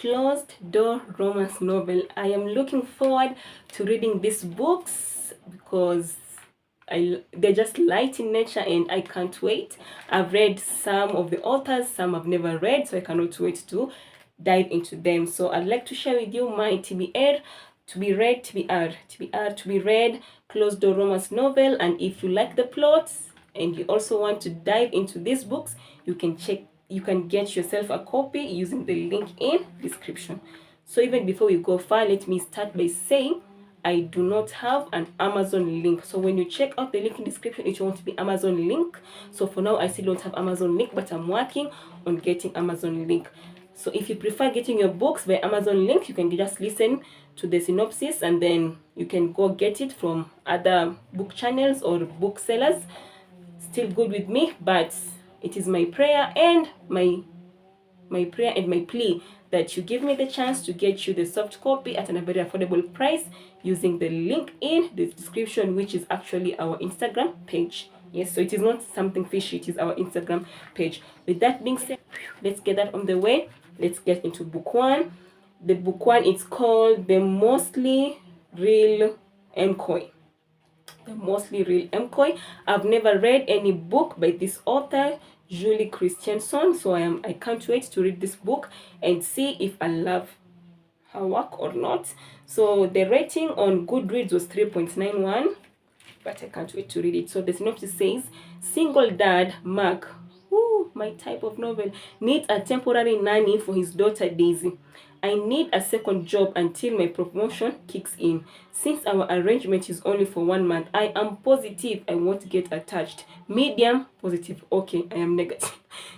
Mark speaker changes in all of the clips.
Speaker 1: closed door romance novel. I am looking forward to reading these books because they're just light in nature and I can't wait. I've read some of the authors, some I've never read, so I cannot wait to dive into them. So I'd like to share with you my TBR, to be read, TBR, to be read closed door romance novel. And if you like the plots and you also want to dive into these books, you can get yourself a copy using the link in description. So even before we go far, let me start by saying I do not have an Amazon link. So when you check out the link in description, it won't be Amazon link. So for now, I still don't have Amazon link, but I'm working on getting Amazon link. So if you prefer getting your books by Amazon link, you can just listen to the synopsis and then you can go get it from other book channels or booksellers. Still good with me, but it is my prayer and my plea that you give me the chance to get you the soft copy at a very affordable price using the link in the description, which is actually our Instagram page. Yes, so it is not something fishy, it is our Instagram page. With that being said, let's get that on the way. Let's get into book one. The book one is called The Mostly Real MCoy. The Mostly Real MCoy. I've never read any book by this author, Julie Christensen, so I can't wait to read this book and see if I love her work or not. So the rating on Goodreads was 3.91, but I can't wait to read it. So the synopsis says, single dad Mark, my type of novel, needs a temporary nanny for his daughter Daisy. I need a second job until my promotion kicks in. Since our arrangement is only for 1 month, I am positive I won't get attached. Medium, positive. Okay, I am negative.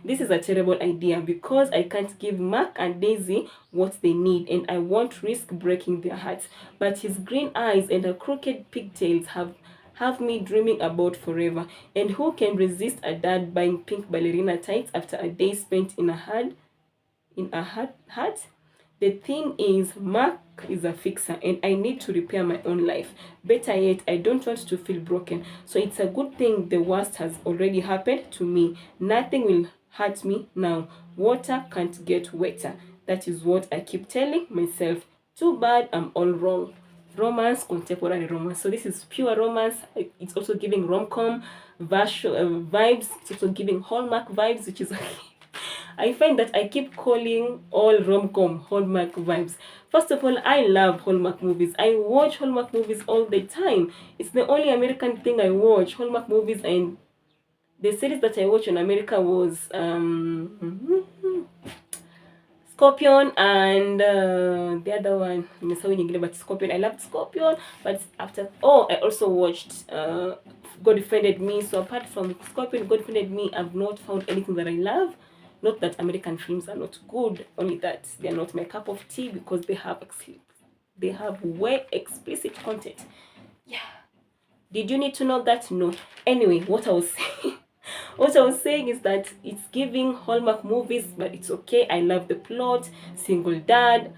Speaker 1: This is a terrible idea because I can't give Mark and Daisy what they need and I won't risk breaking their hearts. But his green eyes and her crooked pigtails have me dreaming about forever. And who can resist a dad buying pink ballerina tights after a day spent in a hut? The thing is, Mark is a fixer and I need to repair my own life. Better yet, I don't want to feel broken. So it's a good thing the worst has already happened to me. Nothing will hurt me now. Water can't get wetter. That is what I keep telling myself. Too bad I'm all wrong. Romance, contemporary romance. So this is pure romance. It's also giving rom-com vibes. It's also giving Hallmark vibes, which is I find that I keep calling all rom-com Hallmark vibes. First of all, I love Hallmark movies. I watch Hallmark movies all the time. It's the only American thing I watch, Hallmark movies, and the series that I watched in America was Scorpion and the other one, but Scorpion. I loved Scorpion, but after I also watched God Defended Me. So apart from Scorpion, God Defended Me, I've not found anything that I love. Not that American films are not good, only that they're not my cup of tea because they have way explicit content. Yeah. Did you need to know that? No. Anyway, what I was saying is that it's giving Hallmark movies, but it's okay. I love the plot. Single dad,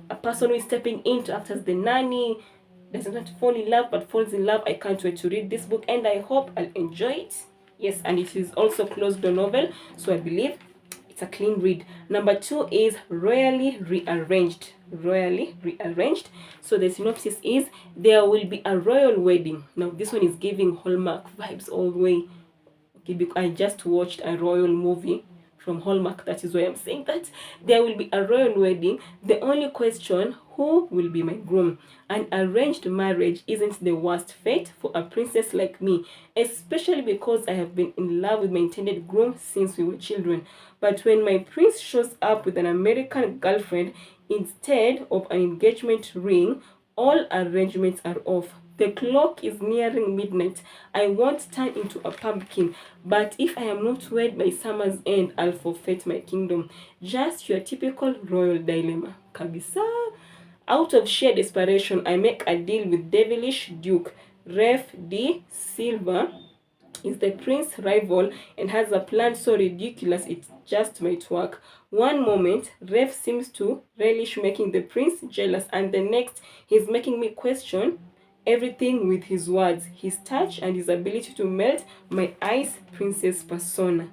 Speaker 1: a person who is stepping in to act as the nanny, doesn't want to fall in love but falls in love. I can't wait to read this book and I hope I'll enjoy it. Yes, and it is also closed door novel, so I believe it's a clean read. Number 2 is Royally Rearranged. Royally Rearranged. So the synopsis is, there will be a royal wedding. Now this one is giving Hallmark vibes all the way. Okay, because I just watched a royal movie from Hallmark, that is why I'm saying that. There will be a royal wedding. The only question, who will be my groom? An arranged marriage isn't the worst fate for a princess like me, especially because I have been in love with my intended groom since we were children. But when my prince shows up with an American girlfriend instead of an engagement ring, all arrangements are off. The clock is nearing midnight. I won't turn into a pumpkin, but if I am not wed by summer's end, I'll forfeit my kingdom. Just your typical royal dilemma. Kabisa. Out of sheer desperation, I make a deal with devilish Duke. Ref D. Silva is the prince's rival and has a plan so ridiculous it just might work. One moment, Ref seems to relish making the prince jealous, and the next, he's making me question everything with his words, his touch, and his ability to melt my ice princess persona.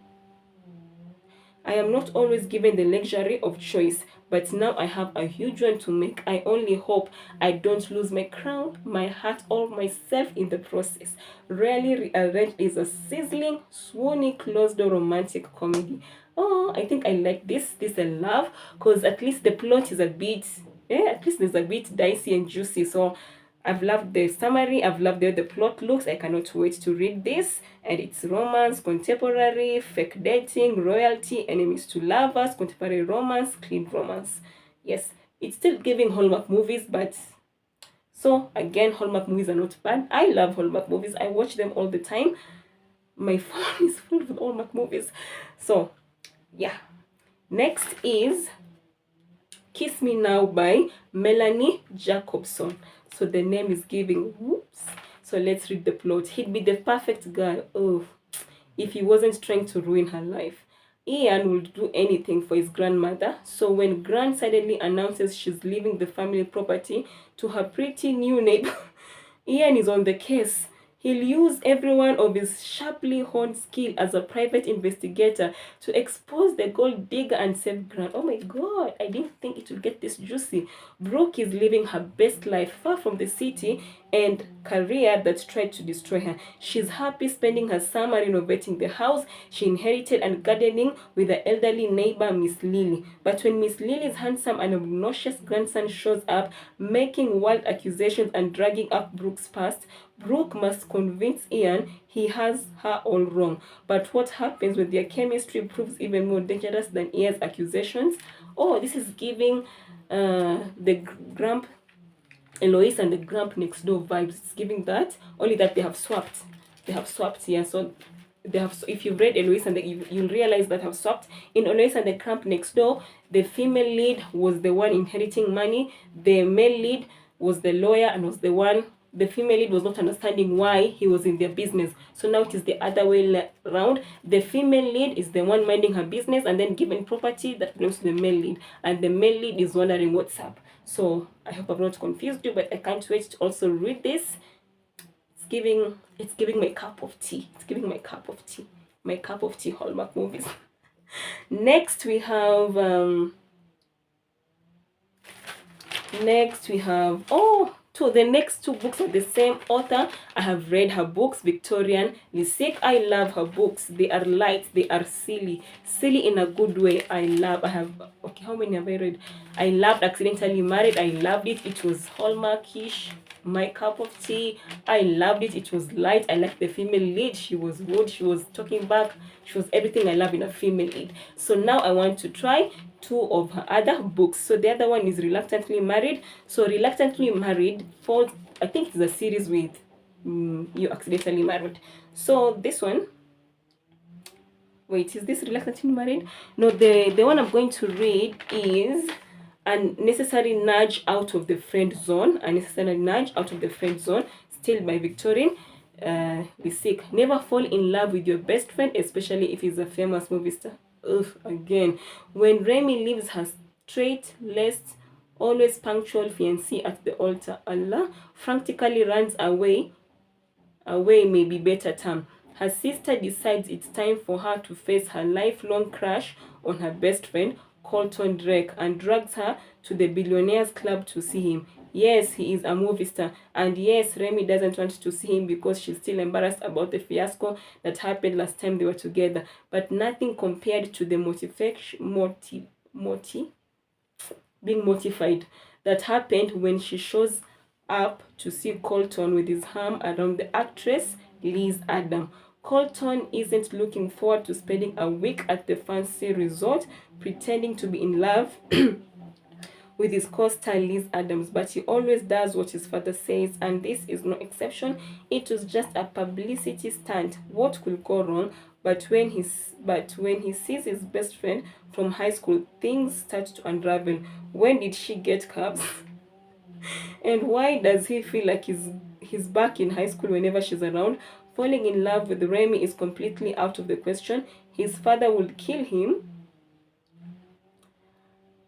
Speaker 1: I am not always given the luxury of choice, but now I have a huge one to make. I only hope I don't lose my crown, my heart, or myself in the process. Rarely Rearranged is a sizzling, swooning, closed-door romantic comedy. Oh, I think I like this. This I love, because at least the plot is a bit, yeah, at least there's a bit dicey and juicy. So I've loved the summary. I've loved the way the plot looks. I cannot wait to read this. And it's romance, contemporary, fake dating, royalty, enemies to lovers, contemporary romance, clean romance. Yes, it's still giving Hallmark movies, but so again, Hallmark movies are not bad. I love Hallmark movies. I watch them all the time. My phone is full with Hallmark movies. So yeah. Next is Kiss Me Now by Melanie Jacobson. So the name is giving whoops. So let's read the plot. He'd be the perfect guy. Oh, if he wasn't trying to ruin her life. Ian would do anything for his grandmother. So when Gran suddenly announces she's leaving the family property to her pretty new neighbor, Ian is on the case. He'll use every one of his sharply honed skill as a private investigator to expose the gold digger and save Grant. Oh my god, I didn't think it would get this juicy. Brooke is living her best life far from the city and career that tried to destroy her. She's happy spending her summer renovating the house she inherited and gardening with the elderly neighbor Miss Lily. But when Miss Lily's handsome and obnoxious grandson shows up, making wild accusations and dragging up Brooke's past, Brooke must convince Ian he has her all wrong. But what happens when their chemistry proves even more dangerous than Ian's accusations? Oh, this is giving the Grump, Eloise and the Grump next door vibes. It's giving that, only that they have swapped. They have swapped here. So they have. If you've read Eloise and you'll realize that have swapped. In Eloise and the Grump next door, the female lead was the one inheriting money. The male lead was the lawyer and was the one. The female lead was not understanding why he was in their business. So now it is the other way around. The female lead is the one minding her business and then given property that belongs to the male lead. And the male lead is wondering what's up. So I hope I've not confused you, but I can't wait to also read this. It's giving my cup of tea. It's giving my cup of tea. My cup of tea Hallmark movies. Next we have so the next two books are the same author. I have read her books, Victorian Lisick. I love her books. They are light. They are silly. Silly in a good way. Okay, how many have I read? I loved Accidentally Married. I loved it. It was Hallmarkish. My cup of tea. I loved it. It was light. I liked the female lead. She was good. She was talking back. She was everything I love in a female lead. So now I want to try two of her other books. So the other one is Reluctantly Married. So Reluctantly Married falls, I think it's a series with You Accidentally Married. So this one, wait, is this Reluctantly Married? No, the one I'm going to read is Unnecessary Nudge Out of the Friend Zone. Unnecessary Nudge Out of the Friend Zone, still by Victorian Lisick. Never fall in love with your best friend, especially if he's a famous movie star. Ugh, again. When Remy leaves her straight-laced, always punctual fiancé at the altar, Allah frantically runs away may be better term. Her sister decides it's time for her to face her lifelong crush on her best friend, Colton Drake, and drags her to the Billionaires Club to see him. Yes, he is a movie star. And yes, Remy doesn't want to see him because she's still embarrassed about the fiasco that happened last time they were together. But nothing compared to the being mortified that happened when she shows up to see Colton with his arm around the actress Liz Adam. Colton isn't looking forward to spending a week at the fancy resort pretending to be in love with his co-star Liz Adams, but he always does what his father says, and this is no exception. It was just a publicity stunt. What could go wrong? But when he sees his best friend from high school, things start to unravel. When did she get cabs? And why does he feel like he's back in high school whenever she's around? Falling in love with Remy is completely out of the question. His father would kill him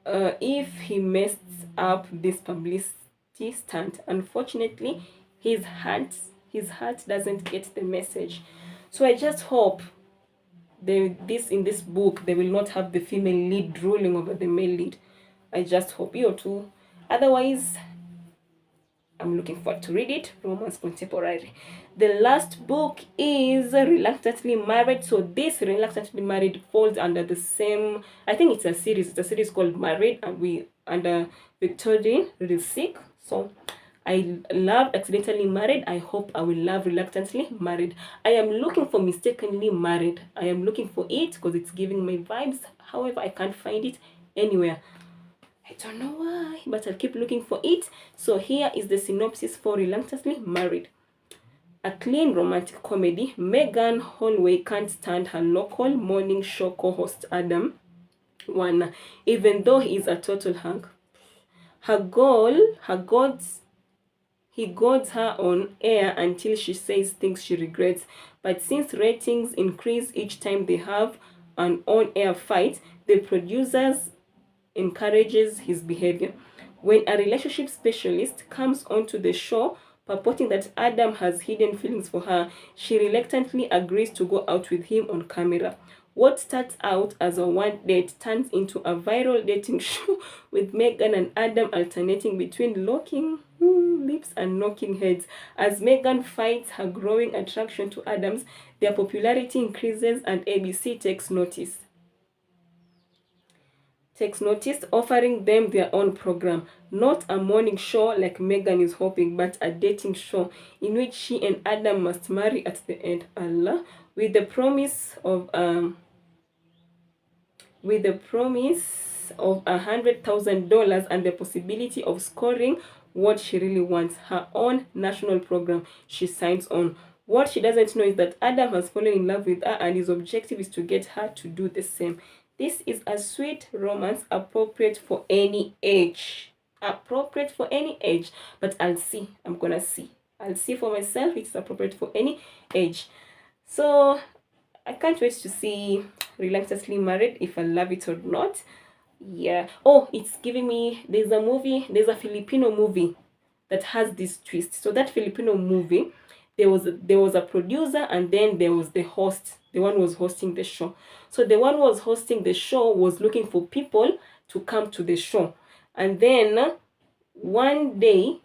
Speaker 1: if he messed up this publicity stunt. Unfortunately, his heart doesn't get the message. So I just hope in this book they will not have the female lead ruling over the male lead. I just hope you too. Otherwise, I'm looking forward to read it. Romance Contemporary. The last book is Reluctantly Married. So this Reluctantly Married falls under the same, I think it's a series. It's a series called Married, and we under Victorine Rilsick. So I loved Accidentally Married. I hope I will love Reluctantly Married. I am looking for Mistakenly Married. I am looking for it because it's giving me vibes. However, I can't find it anywhere. I don't know why, but I'll keep looking for it. So here is the synopsis for Reluctantly Married. A clean romantic comedy, Megan Holloway can't stand her local morning show co-host Adam Warner, even though he is a total hunk. He goads her on air until she says things she regrets. But since ratings increase each time they have an on-air fight, the producers encourages his behavior. When a relationship specialist comes onto the show purporting that Adam has hidden feelings for her, she reluctantly agrees to go out with him on camera. What starts out as a one date turns into a viral dating show with Megan and Adam alternating between locking lips and knocking heads. As Megan fights her growing attraction to Adams, their popularity increases and ABC takes notice, offering them their own program. Not a morning show like Megan is hoping, but a dating show in which she and Adam must marry at the end. Allah, with the promise of $100,000 and the possibility of scoring what she really wants, her own national program she signs on. What she doesn't know is that Adam has fallen in love with her and his objective is to get her to do the same. This is a sweet romance appropriate for any age. Appropriate for any age. But I'll see. I'm gonna see. I'll see for myself. It's appropriate for any age. So I can't wait to see Reluctantly Married, if I love it or not. Yeah. Oh, it's giving me, there's a Filipino movie that has this twist. So that Filipino movie, there was a producer and then there was the host. The one who was hosting the show. So the one who was hosting the show was looking for people to come to the show. And then one day,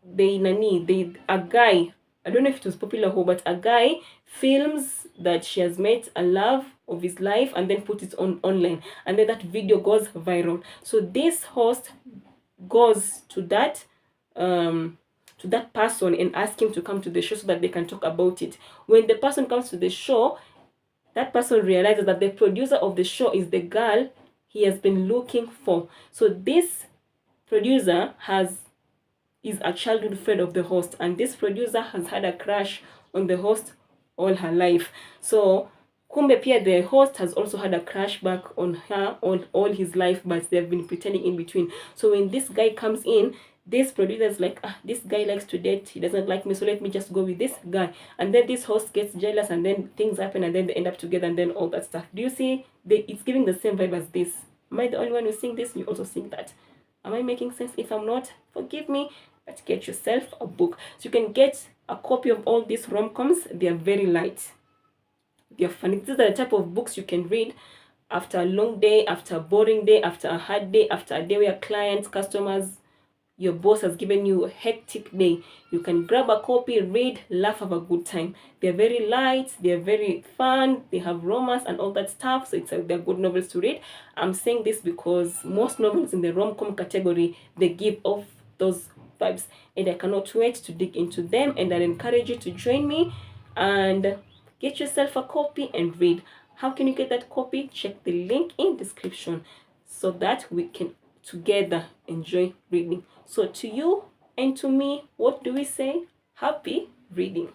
Speaker 1: a guy, I don't know if it was popular who, but a guy films that she has met a love of his life and then put it online. And then that video goes viral. So this host goes to that person and ask him to come to the show so that they can talk about it. When the person comes to the show, that person realizes that the producer of the show is the girl he has been looking for. So this producer is a childhood friend of the host, and this producer has had a crush on the host all her life. So kumbe pia the host has also had a crush back on her all his life, but they've been pretending in between. So when this guy comes in, this producer is like, this guy likes to date, he doesn't like me, so let me just go with this guy. And then this host gets jealous and then things happen and then they end up together and then all that stuff. Do you see? It's giving the same vibe as this. Am I the only one who's seeing this? You also seeing that? Am I making sense? If I'm not, forgive me, but get yourself a book. So you can get a copy of all these rom-coms. They are very light. They are funny. These are the type of books you can read after a long day, after a boring day, after a hard day, after a day where clients, customers, your boss has given you a hectic day. You can grab a copy, read, laugh, have a good time. They're very light, they're very fun, they have romance and all that stuff, so they're good novels to read. I'm saying this because most novels in the rom-com category, they give off those vibes, and I cannot wait to dig into them, and I encourage you to join me and get yourself a copy and read. How can you get that copy? Check the link in description so that we can together enjoy reading. So to you and to me, what do we say? Happy reading.